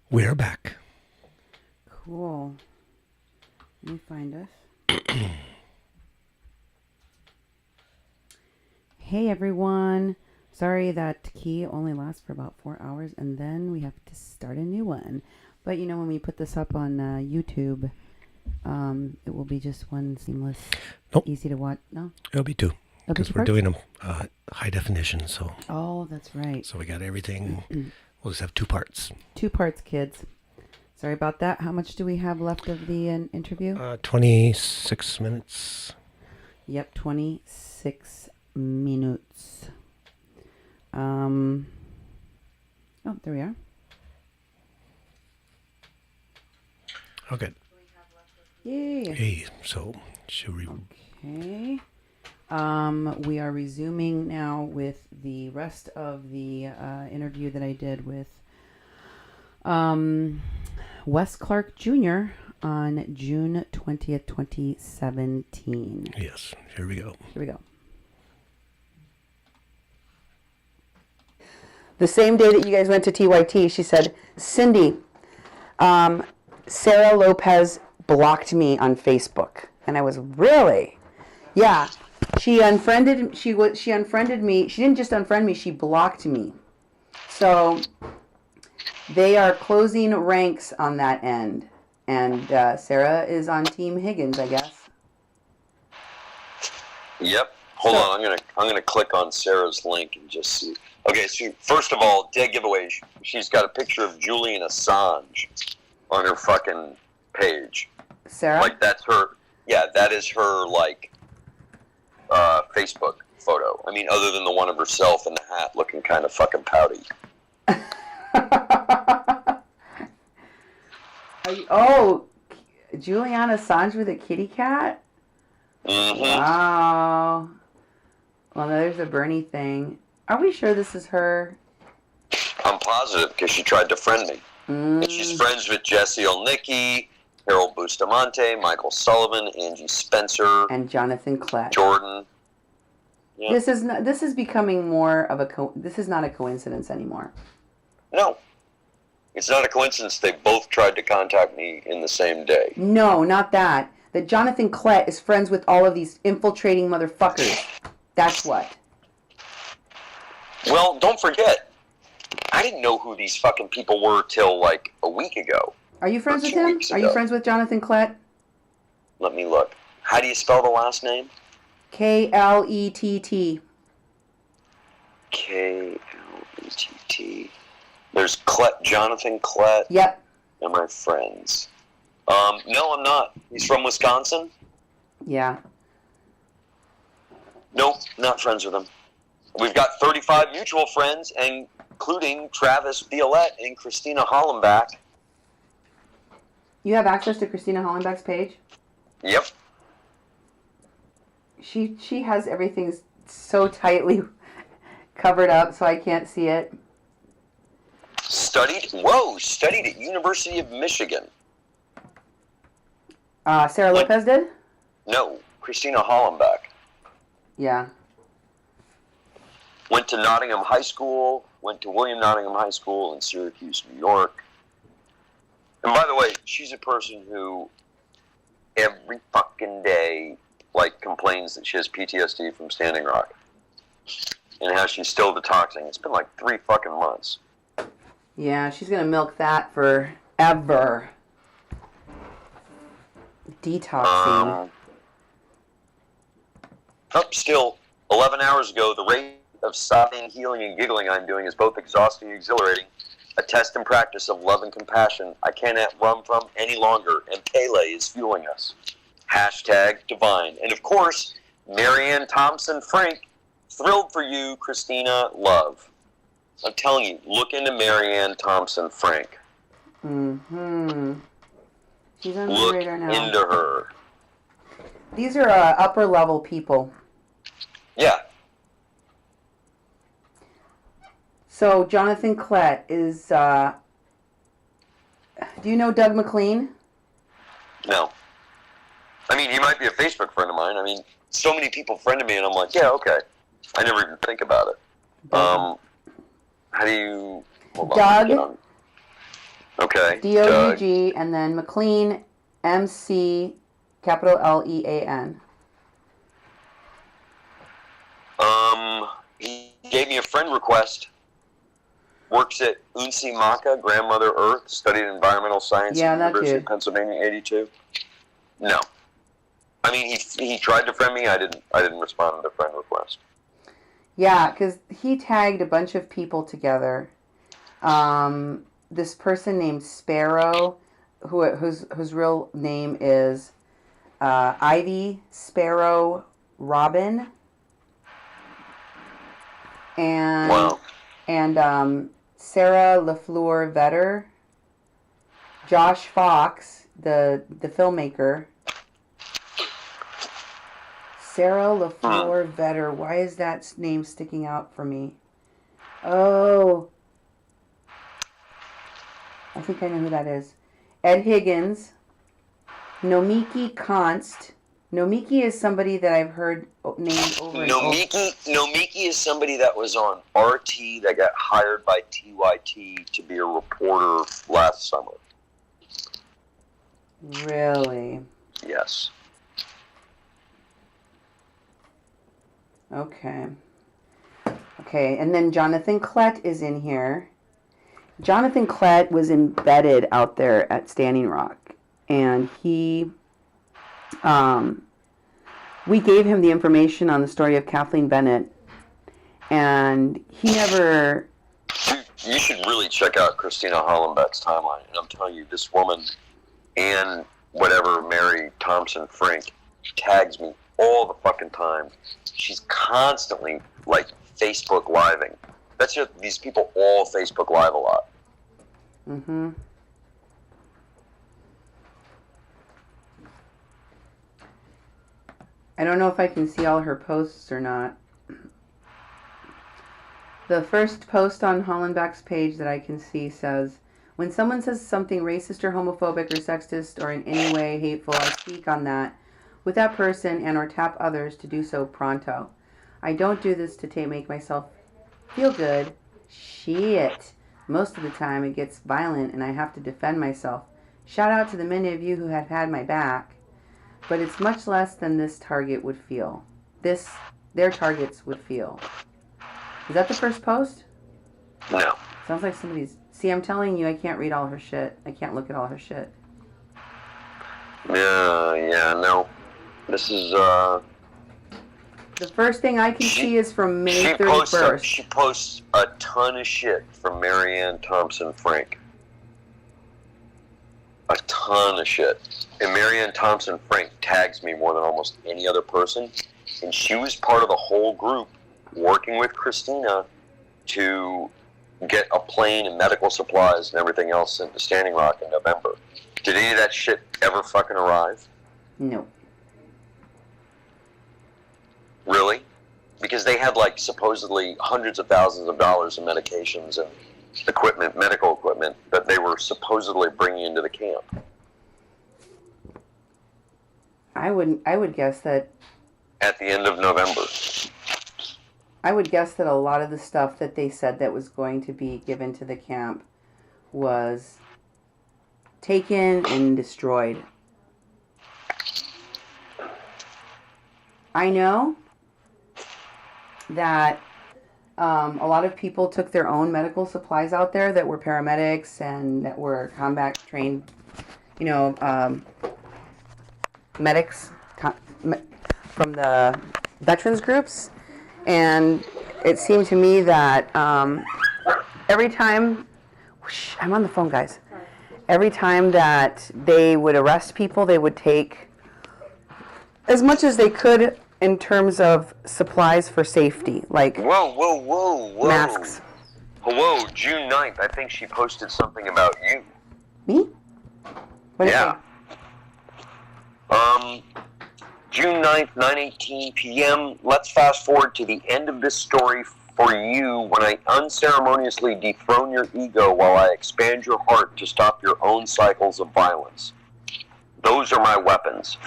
We're back. Cool. Let me find us. Hey everyone. Sorry that key only lasts for about 4 hours and then we have to start a new one. But when we put this up on YouTube, it will be just one seamless, easy to watch. No? It'll be two. Because we're doing them high definition. So. Oh, that's right. So we got everything. We'll just have 2 parts. 2 parts, kids. Sorry about that. How much do we have left of the interview? 26 minutes. Yep, 26 minutes. Oh, there we are. Oh, good. Yay. Hey, so should we... Okay. We are resuming now with the rest of the interview that I did with Wes Clark Jr. on June 20th, 2017. Yes, here we go. Here we go. The same day that you guys went to TYT, she said, Cindy, Sarah Lopez blocked me on Facebook. And I was, really? Yeah. She unfriended me. She didn't just unfriend me, she blocked me. So they are closing ranks on that end. And Sarah is on Team Higgins, I guess. Yep. Hold on, I'm gonna click on Sarah's link and just see. Okay, so first of all, dead giveaway. She's got a picture of Julian Assange on her fucking page. Sarah? Like that's her. Yeah, that is her Facebook photo. I mean, other than the one of herself in the hat, looking kind of fucking pouty. Oh, Julian Assange with a kitty cat? Mm-hmm. Wow. Well, there's a Bernie thing. Are we sure this is her? I'm positive because she tried to friend me. And she's friends with Jesse Olnicki, Harold Bustamante, Michael Sullivan, Angie Spencer, and Jonathan Klett. Jordan. Yeah. This is becoming more of this is not a coincidence anymore. No. It's not a coincidence they both tried to contact me in the same day. No, not that. That Jonathan Klett is friends with all of these infiltrating motherfuckers. That's what. Well, don't forget, I didn't know who these fucking people were till like a week ago. Are you friends with him? Are you friends with Jonathan Klett? Let me look. How do you spell the last name? Klett. Klett. There's Klett, Jonathan Klett. Yep. And my friends. No, I'm not. He's from Wisconsin? Yeah. Nope, not friends with him. We've got 35 mutual friends, including Travis Violette and Christina Hollenbach. You have access to Christina Hollenbach's page? Yep. She has everything so tightly covered up so I can't see it. Studied at University of Michigan. Sarah Lopez did? No, Christina Hollenbach. Yeah. Went to Nottingham High School, went to William Nottingham High School in Syracuse, New York. And by the way, she's a person who every fucking day complains that she has PTSD from Standing Rock. And how she's still detoxing. It's been like 3 fucking months. Yeah, she's gonna milk that forever. Detoxing. Still, 11 hours ago, the rate of sobbing, healing, and giggling I'm doing is both exhausting and exhilarating. A test and practice of love and compassion I cannot run from any longer, and Pele is fueling us. #divine. And of course, Marianne Thompson-Frenk, thrilled for you, Christina, love. I'm telling you, look into Marianne Thompson-Frenk. Mm-hmm. She's on Look the radar now. into her. These are upper level people. Yeah. So Jonathan Klett is. Do you know Doug McLean? No. I mean, he might be a Facebook friend of mine. I mean, so many people friended me, and I'm like, yeah, okay. I never even think about it. How do you... Doug Okay. D-O-U-G, and then McLean, M-C, capital L-E-A-N. He gave me a friend request. Works at Unsi Maka, Grandmother Earth, studied environmental science at the University of Pennsylvania, 82. No. I mean, he tried to friend me. I didn't respond to the friend request. Yeah, because he tagged a bunch of people together. This person named Sparrow, whose real name is Ivy Sparrow Robin, and Sarah LaFleur Vetter, Josh Fox, the filmmaker. Sarah LaFleur Vetter. Why is that name sticking out for me? Oh, I think I know who that is. Ed Higgins. Nomiki Konst. Nomiki is somebody that I've heard named over and over. Nomiki is somebody that was on RT that got hired by TYT to be a reporter last summer. Really? Yes. Okay. Okay, and then Jonathan Klett is in here. Jonathan Klett was embedded out there at Standing Rock, and he, we gave him the information on the story of Kathleen Bennett, and he never... You should really check out Christina Hollenbeck's timeline, and I'm telling you, this woman, and whatever, Mary Thompson-Frenk, tags me all the fucking time. She's constantly, like, Facebook living. That's just, these people all Facebook Live a lot. Mm-hmm. I don't know if I can see all her posts or not. The first post on Hollenbeck's page that I can see says, when someone says something racist or homophobic or sexist or in any way hateful, I speak on that with that person and or tap others to do so pronto. I don't do this to make myself feel good. Shit. Most of the time it gets violent and I have to defend myself. Shout out to the many of you who have had my back. But it's much less than this target would feel. Their targets would feel. Is that the first post? No. Sounds like somebody's... See, I'm telling you, I can't read all her shit. I can't look at all her shit. Yeah, no. This is, The first thing I can see is from May 31st. She posts a ton of shit from Marianne Thompson-Frenk. A ton of shit. And Marianne Thompson-Frenk tags me more than almost any other person. And she was part of the whole group working with Christina to get a plane and medical supplies and everything else into Standing Rock in November. Did any of that shit ever fucking arrive? No. Really? Because they had, like, supposedly hundreds of thousands of dollars in medications and equipment, medical equipment, that they were supposedly bringing into the camp. I would guess that... At the end of November. I would guess that a lot of the stuff that they said that was going to be given to the camp was taken and destroyed. I know that a lot of people took their own medical supplies out there that were paramedics and that were combat trained, medics from the veterans groups. And it seemed to me that every time, I'm on the phone, guys. Every time that they would arrest people, they would take as much as they could in terms of supplies for safety, like Whoa. masks. Whoa, June 9th, I think she posted something about you. Me? What did Yeah. June 9th, 9:18 p.m. Let's fast forward to the end of this story for you when I unceremoniously dethrone your ego while I expand your heart to stop your own cycles of violence. Those are my weapons.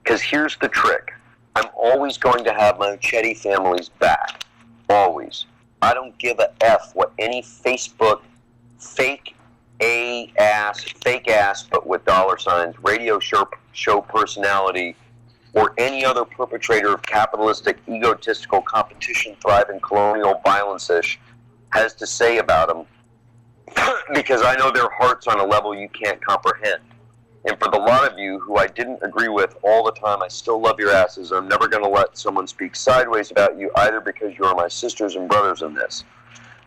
Because here's the trick. I'm always going to have my Chetty family's back. Always. I don't give a F what any Facebook fake A-ass, fake ass, but with dollar signs, radio show personality, or any other perpetrator of capitalistic, egotistical, competition-thriving, colonial violence-ish has to say about them, because I know their heart's on a level you can't comprehend. And for the lot of you who I didn't agree with all the time, I still love your asses. I'm never going to let someone speak sideways about you either, because you are my sisters and brothers in this.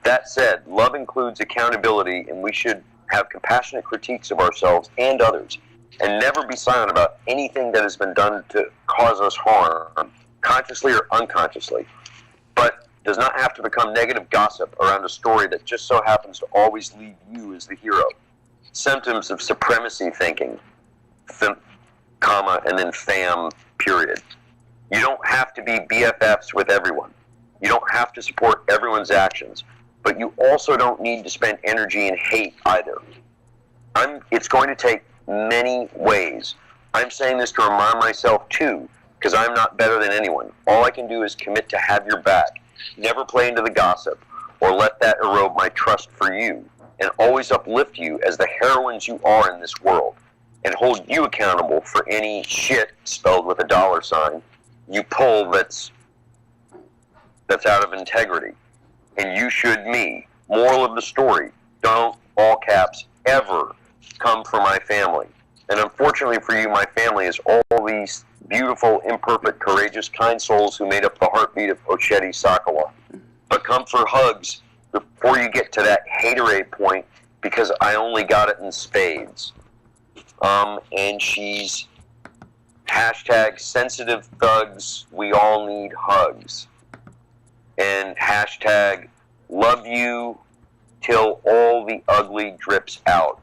That said, love includes accountability, and we should have compassionate critiques of ourselves and others, and never be silent about anything that has been done to cause us harm, consciously or unconsciously. But does not have to become negative gossip around a story that just so happens to always leave you as the hero. Symptoms of supremacy thinking, comma, and then fam, period. You don't have to be BFFs with everyone. You don't have to support everyone's actions, but you also don't need to spend energy in hate either. It's going to take many ways. I'm saying this to remind myself too, because I'm not better than anyone. All I can do is commit to have your back, never play into the gossip, or let that erode my trust for you, and always uplift you as the heroines you are in this world, and hold you accountable for any shit, spelled with a dollar sign, you pull that's out of integrity. And you should me. Moral of the story, don't, all caps, ever come for my family. And unfortunately for you, my family is all these beautiful, imperfect, courageous, kind souls who made up the heartbeat of Ochetti Sakawa. But come for hugs before you get to that haterade point, because I only got it in spades. And she's hashtag sensitive thugs, we all need hugs. And hashtag love you till all the ugly drips out.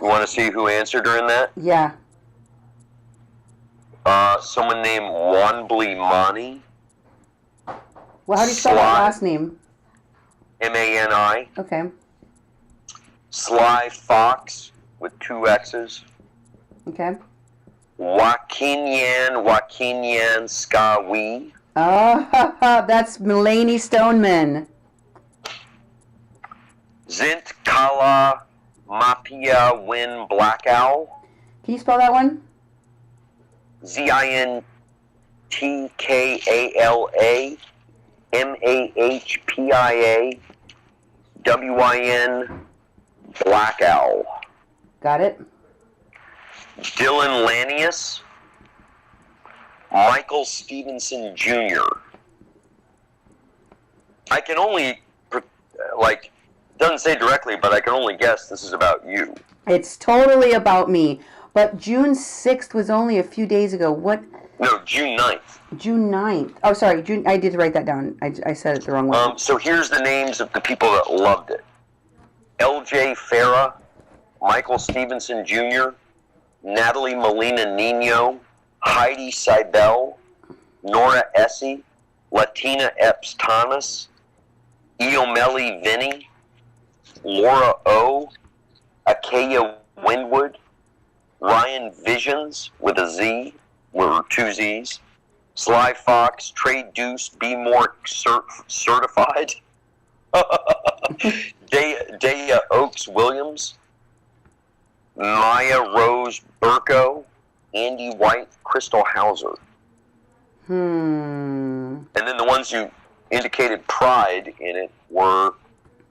You want to see who answered her in that? Yeah. Someone named Wanbly Mani. Well, how do you spell that last name? M-A-N-I. Okay. Sly Fox with 2 X's. Okay. Joaquinian Skawi. Oh, that's Mulaney Stoneman. Zint Kala Mapia Win Black Owl. Can you spell that one? Zintkala Mahpia Win Black Owl. Got it. Dylan Lanius. Michael Stevenson Jr. I can only, doesn't say directly, but I can only guess this is about you. It's totally about me. But June 6th was only a few days ago. What? No, June 9th. June 9th. Oh, sorry. I did write that down. I said it the wrong way. So here's the names of the people that loved it. L.J. Farah, Michael Stevenson Jr., Natalie Molina Nino, Heidi Seibel, Nora Essie, Latina Epps Thomas, Iomeli Vinny, Laura O, Akaya Windwood, Ryan Visions with a Z, or 2 Z's, Sly Fox, Trey Deuce, Be More Certified, Daya Oaks Williams, Maya Rose Burko, Andy White, Crystal Hauser. And then the ones who indicated pride in it were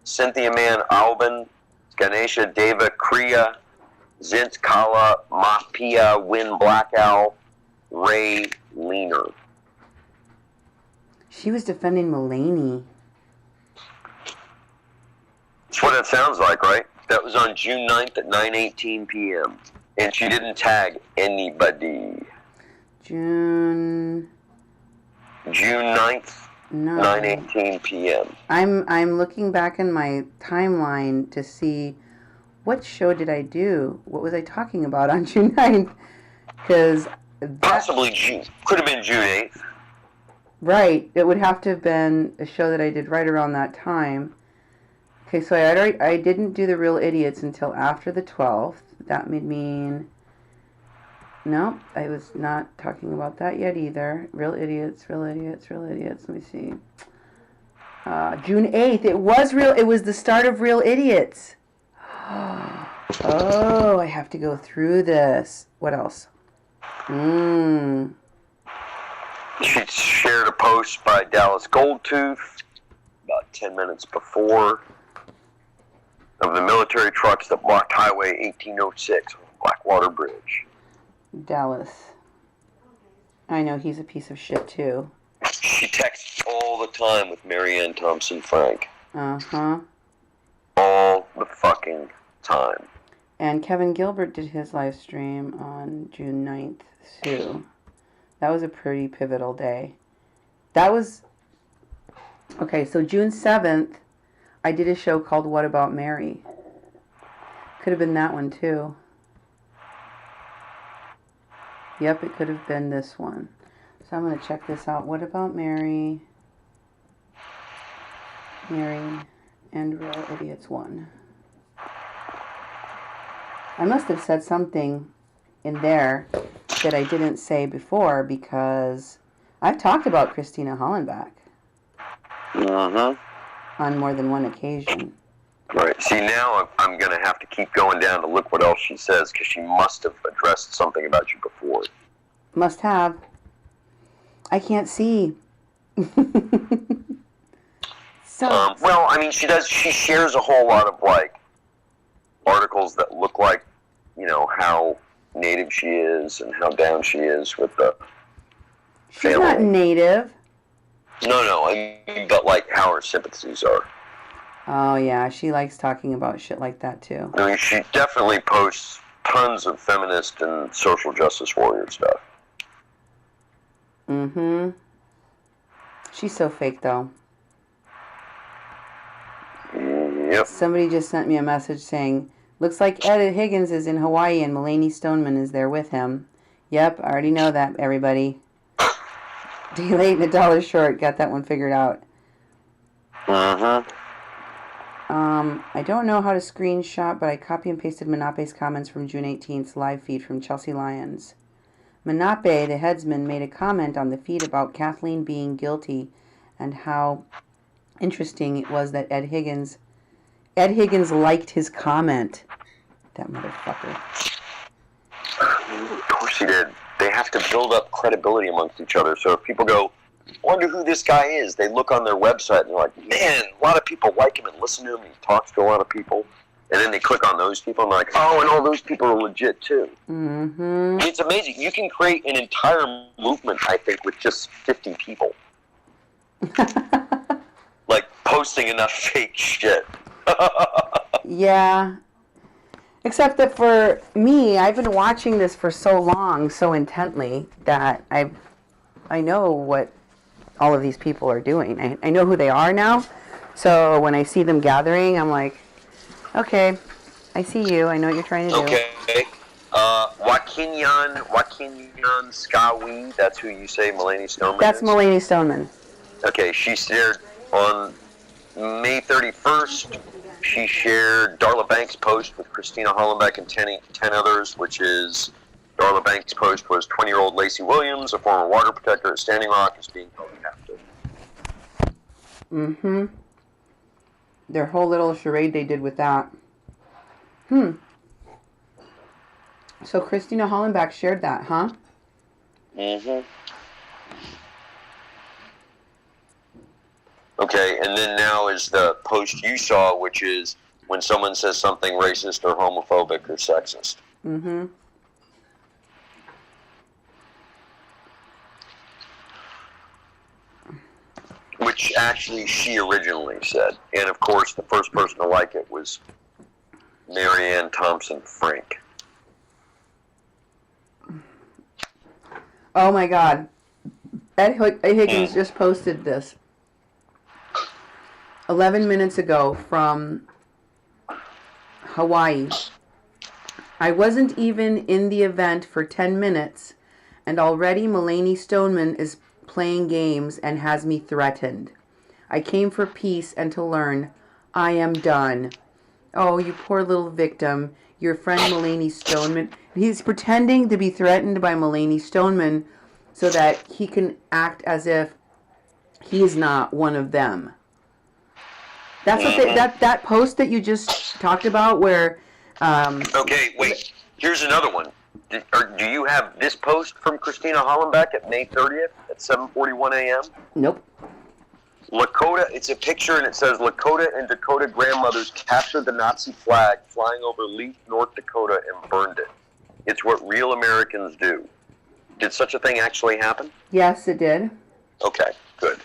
Cynthia Mann Albin, Ganesha Deva Kriya, Zint Kala Mahpia Win Black Owl, Ray Leaner. She was defending Mulaney. That's what it sounds like, right? That was on June 9th at 9:18 p.m. And she didn't tag anybody. June 9th, no. 9:18 p.m. I'm looking back in my timeline to see what show did I do? What was I talking about on June 9th? Because possibly June. Could have been June 8th. Right. It would have to have been a show that I did right around that time. Okay, so I didn't do The Real Idiots until after the 12th. That would mean... No, I was not talking about that yet either. Real Idiots. Let me see. June 8th. It was real. It was the start of Real Idiots. Oh, I have to go through this. What else? She shared a post by Dallas Goldtooth about 10 minutes before of the military trucks that blocked Highway 1806 on the Blackwater Bridge. Dallas. I know he's a piece of shit too. She texts all the time with Marianne Thompson-Frenk. Uh-huh. All the fucking time. And Kevin Gilbert did his live stream on June 9th too. That was a pretty pivotal day. That was... Okay, so June 7th, I did a show called What About Mary? Could have been that one too. Yep, it could have been this one. So I'm going to check this out. What About Mary? Mary and Real Idiots 1. I must have said something in there that I didn't say before because I've talked about Christina Hollenbach on more than one occasion. Right. See, now I'm going to have to keep going down to look what else she says because she must have addressed something about you before. Must have. I can't see. Well, I mean, she does. She shares a whole lot of like articles that look like, you know, how Native she is and how down she is with the She's family. not Native. No, I mean, but like how her sympathies are. Oh yeah, she likes talking about shit like that too. I mean, she definitely posts tons of feminist and social justice warrior stuff. Mm-hmm. She's so fake though. Yep. Somebody just sent me a message saying, looks like Ed Higgins is in Hawaii and Mulaney Stoneman is there with him. Yep, I already know that, everybody. Day late and $1 short. Got that one figured out. I don't know how to screenshot, but I copy and pasted Menape's comments from June 18th's live feed from Chelsea Lyons. Menape, the headsman, made a comment on the feed about Kathleen being guilty and how interesting it was that Ed Higgins liked his comment. That motherfucker. Of course he did. They have to build up credibility amongst each other. So if people go, wonder who this guy is, they look on their website and they're like, man, a lot of people like him and listen to him and he talks to a lot of people. And then they click on those people and they're like, oh, and all those people are legit too. Mm-hmm. It's amazing. You can create an entire movement, I think, with just 50 people. Like posting enough fake shit. Yeah. Except that for me, I've been watching this for so long, so intently, that I know what all of these people are doing. I know who they are now. So when I see them gathering, I'm like, okay, I see you. I know what you're trying to do. Okay. Joaquinian Skawi, that's who you say Mulaney Stoneman That's is? Mulaney Stoneman. Okay, she shared on May 31st, she shared Darla Banks' post with Christina Hollenbach and 10 others, which is, Darla Banks' post was 20-year-old Lacey Williams, a former water protector at Standing Rock, is being held captive. Mm-hmm. Their whole little charade they did with that. So Christina Hollenbach shared that, huh? Mm-hmm. Okay, and then now is the post you saw, which is when someone says something racist or homophobic or sexist. Mm-hmm. Which actually she originally said. And of course, the first person to like it was Marianne Thompson-Frenk. Oh my God. Ed Higgins just posted this 11 minutes ago from Hawaii. I wasn't even in the event for 10 minutes, and already Mulaney Stoneman is playing games and has me threatened. I came for peace and to learn. I am done. Oh, you poor little victim. Your friend Mulaney Stoneman. He's pretending to be threatened by Mulaney Stoneman so that he can act as if he's not one of them. That's what that post that you just talked about where... Okay, wait. Here's another one. Do you have this post from Christina Hollenbeck at May 30th at 7:41 a.m.? Nope. Lakota, it's a picture and it says Lakota and Dakota grandmothers captured the Nazi flag flying over Leith, North Dakota and burned it. It's what real Americans do. Did such a thing actually happen? Yes, it did. Okay, good.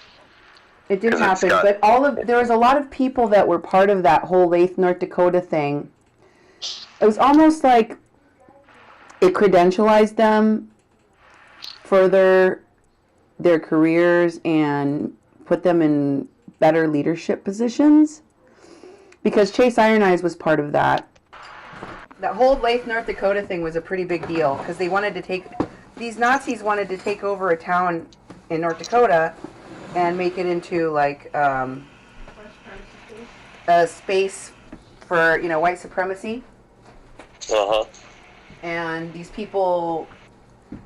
It did happen, but there was a lot of people that were part of that whole Leith, North Dakota thing. It was almost like it credentialized them further their careers and put them in better leadership positions. Because Chase Iron Eyes was part of that. That whole Leith, North Dakota thing was a pretty big deal because these Nazis wanted to take over a town in North Dakota and make it into like a space for, white supremacy. Uh-huh. And these people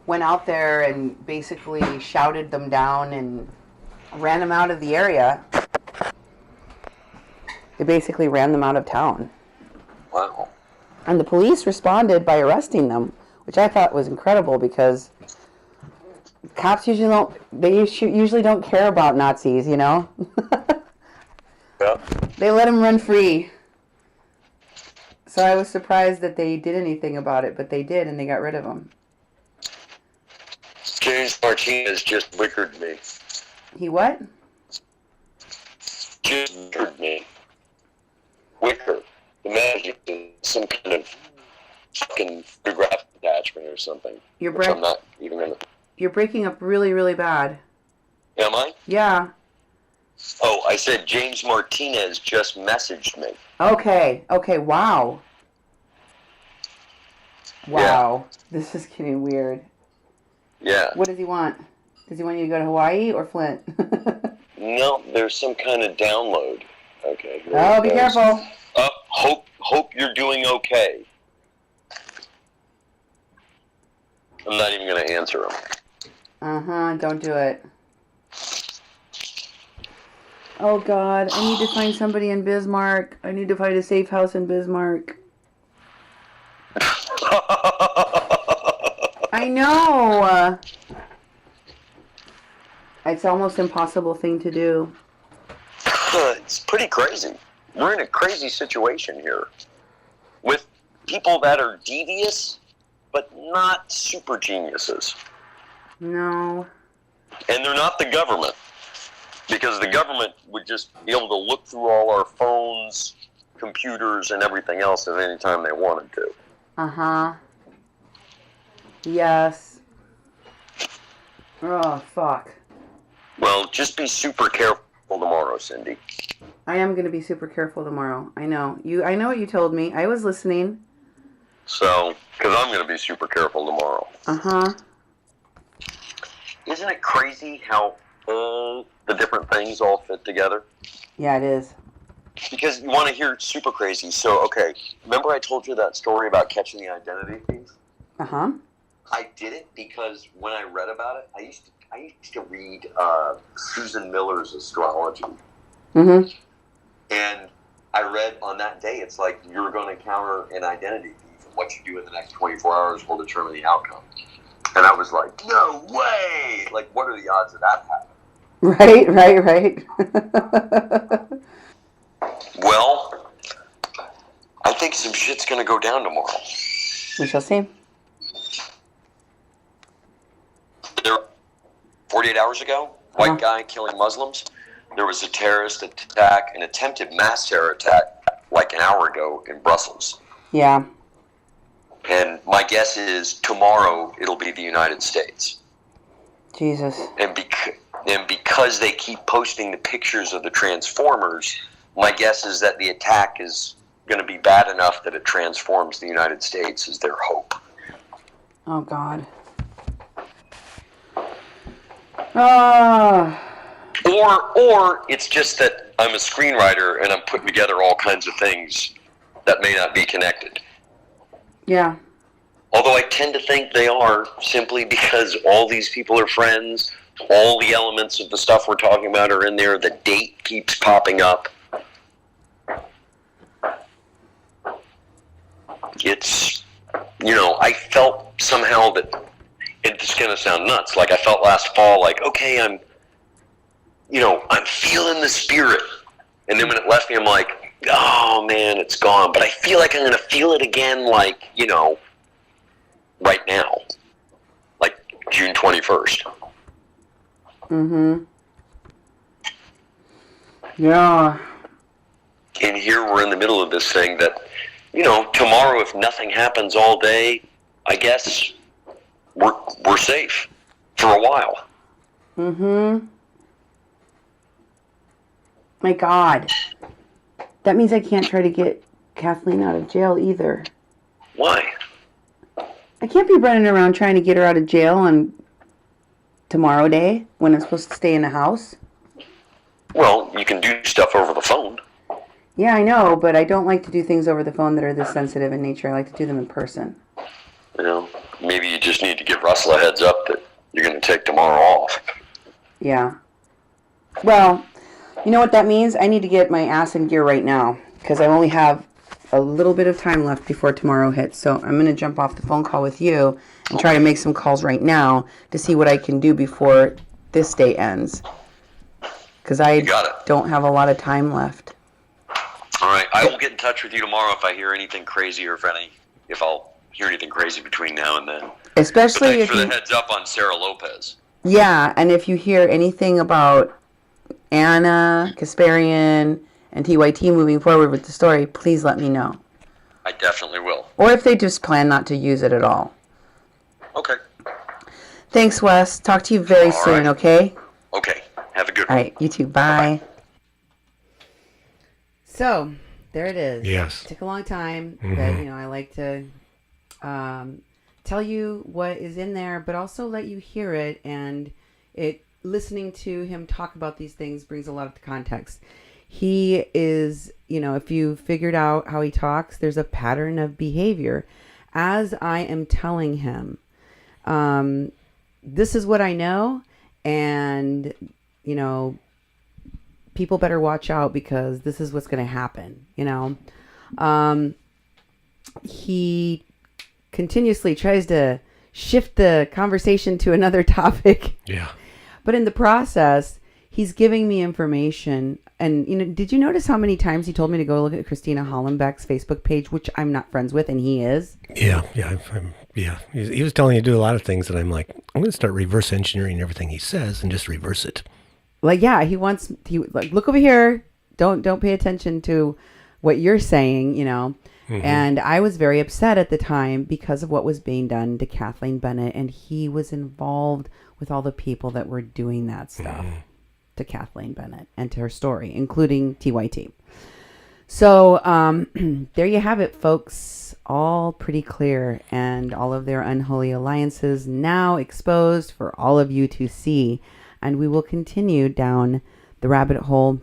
went out there and basically shouted them down and ran them out of the area. They basically ran them out of town. Wow. And the police responded by arresting them, which I thought was incredible because cops usually don't care about Nazis, Yeah. They let them run free. So I was surprised that they did anything about it, but they did, and they got rid of them. James Martinez just wickered me. He what? Just wickered me. Wicker. Imagine some kind of fucking photographic attachment or something. I'm not even gonna... You're breaking up really, really bad. Am I? Yeah. Oh, I said James Martinez just messaged me. Okay, wow. Wow. Yeah. This is getting weird. Yeah. What does he want? Does he want you to go to Hawaii or Flint? No, there's some kind of download. Okay. Oh, be careful. Hope you're doing okay. I'm not even going to answer him. Uh-huh, don't do it. Oh, God, I need to find somebody in Bismarck. I need to find a safe house in Bismarck. I know. It's almost an impossible thing to do. It's pretty crazy. We're in a crazy situation here with people that are devious, but not super geniuses. No. And they're not the government, because the government would just be able to look through all our phones, computers, and everything else at any time they wanted to. Uh-huh. Yes. Oh, fuck. Well, just be super careful tomorrow, Cindy. I am going to be super careful tomorrow. I know. I know what you told me. I was listening. So, because I'm going to be super careful tomorrow. Uh-huh. Isn't it crazy how all the different things all fit together? Yeah, it is. Because you want to hear super crazy. So, okay, remember I told you that story about catching the identity thief? Uh-huh. I did it because when I read about it, I used to read Susan Miller's astrology. Mm-hmm. And I read on that day, it's like you're going to encounter an identity thief, and what you do in the next 24 hours will determine the outcome. And I was like, no way! Like, what are the odds of that happening? Right. Well, I think some shit's going to go down tomorrow. We shall see. 48 hours ago, white guy killing Muslims. There was a terrorist attack, an attempted mass terror attack, like an hour ago in Brussels. Yeah. And my guess is tomorrow it'll be the United States. Jesus. And because they keep posting the pictures of the Transformers, my guess is that the attack is going to be bad enough that it transforms the United States, is their hope. Oh, God. Oh. Or it's just that I'm a screenwriter and I'm putting together all kinds of things that may not be connected. Yeah. Although I tend to think they are, simply because all these people are friends, all the elements of the stuff we're talking about are in there, the date keeps popping up. it's, I felt somehow that, it's going to sound nuts, like I felt last fall, like, okay, I'm feeling the spirit. And then when it left me, I'm like, oh man, it's gone. But I feel like I'm going to feel it again, like, right now. Like June 21st. Mm-hmm. Yeah. And here we're in the middle of this thing that, tomorrow, if nothing happens all day, I guess we're safe for a while. Mm-hmm. My God. That means I can't try to get Kathleen out of jail either. Why? I can't be running around trying to get her out of jail on tomorrow day when I'm supposed to stay in the house. Well, you can do stuff over the phone. Yeah, I know, but I don't like to do things over the phone that are this sensitive in nature. I like to do them in person. Maybe you just need to give Russell a heads up that you're going to take tomorrow off. Yeah. Well, you know what that means? I need to get my ass in gear right now because I only have a little bit of time left before tomorrow hits. So I'm going to jump off the phone call with you and try to make some calls right now to see what I can do before this day ends. Because I don't have a lot of time left. All right. I will get in touch with you tomorrow if I hear anything crazy or if I'll hear anything crazy between now and then. Especially thanks if for the heads up on Sarah Lopez. Yeah, and if you hear anything about Anna Kasparian and TYT moving forward with the story, please let me know. I definitely will. Or if they just plan not to use it at all. Okay. Thanks, Wes. Talk to you very soon, right. Okay? Okay. Have a good one. All right, you too. Bye. So, there it is. Yes. It took a long time, Mm-hmm. but, I like to tell you what is in there, but also let you hear it, and listening to him talk about these things brings a lot of context. He is, if you figured out how he talks, there's a pattern of behavior. As I am telling him, this is what I know, and, people better watch out because this is what's going to happen, He continuously tries to shift the conversation to another topic. Yeah. But in the process, he's giving me information. And, did you notice how many times he told me to go look at Christina Hollenbeck's Facebook page, which I'm not friends with, and he is? Yeah. He was telling me to do a lot of things, and I'm like, I'm going to start reverse engineering everything he says and just reverse it. Like, yeah, he look over here. Don't pay attention to what you're saying, Mm-hmm. And I was very upset at the time because of what was being done to Kathleen Bennett, and he was involved with all the people that were doing that stuff to Kathleen Bennett and to her story, including TYT. So there you have it, folks. All pretty clear, and all of their unholy alliances now exposed for all of you to see. And we will continue down the rabbit hole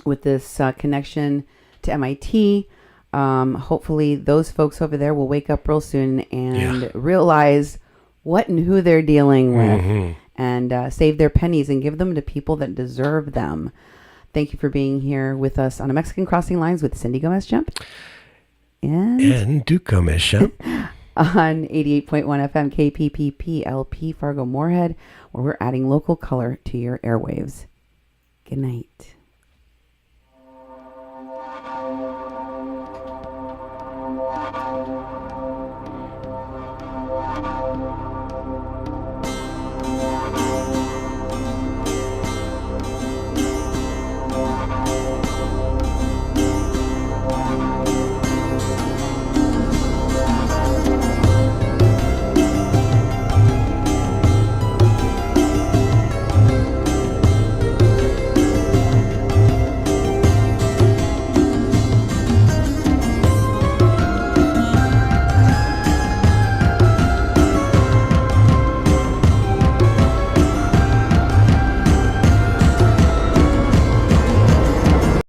with this connection to MIT. Hopefully those folks over there will wake up real soon and realize what and who they're dealing with, and save their pennies and give them to people that deserve them. Thank you for being here with us on A Mexican Crossing Lines with Cindy Gomez-Schempp and Duke Gomez-Schempp on 88.1 FM KPPP LP Fargo Moorhead, where we're adding local color to your airwaves. Good night.